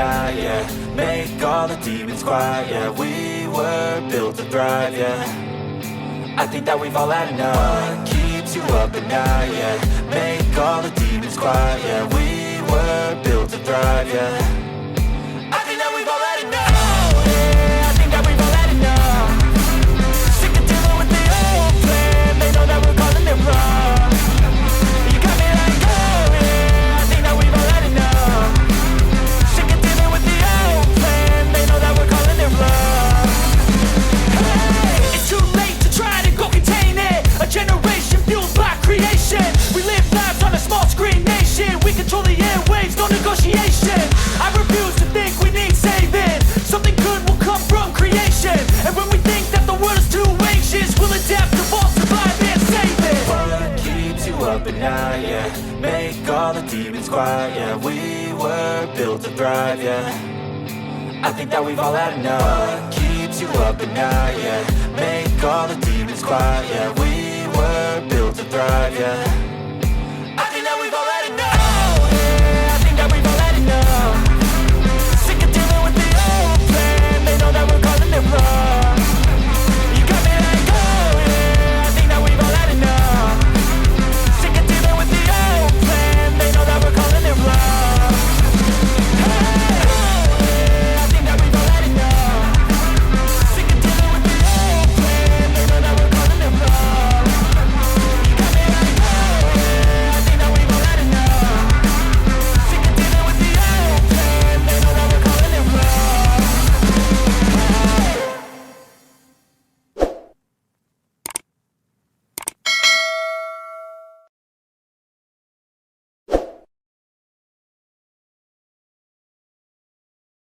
night, yeah. Make all the demons quiet, yeah. We were built to thrive, yeah. I think that we've all had enough. What keeps you up at night, yeah. Make all the demons quiet, yeah. We were built to thrive, yeah. I think that we've all had enough. Oh, yeah, I think that we've all had enough. Sick of dealing with the old plan. They know that we're calling it wrong. You got me like, oh, yeah, I think that we've all had enough. Sick of dealing with the old plan. They know that we're calling it wrong. Hey, it's too late to try to go contain it. A generation fueled by creation. We live lives on a small screen nation. We control the airwaves, no negotiation. I refuse to think we need saving. Something good will come from creation. And when we think that the world is too anxious, we'll adapt, evolve, survive and save it. What keeps you up at night, yeah. Make all the demons quiet, yeah. We were built to thrive, yeah. I think that we've all had enough. What keeps you up at night, yeah. Make all the demons quiet, yeah. We were built to thrive, yeah.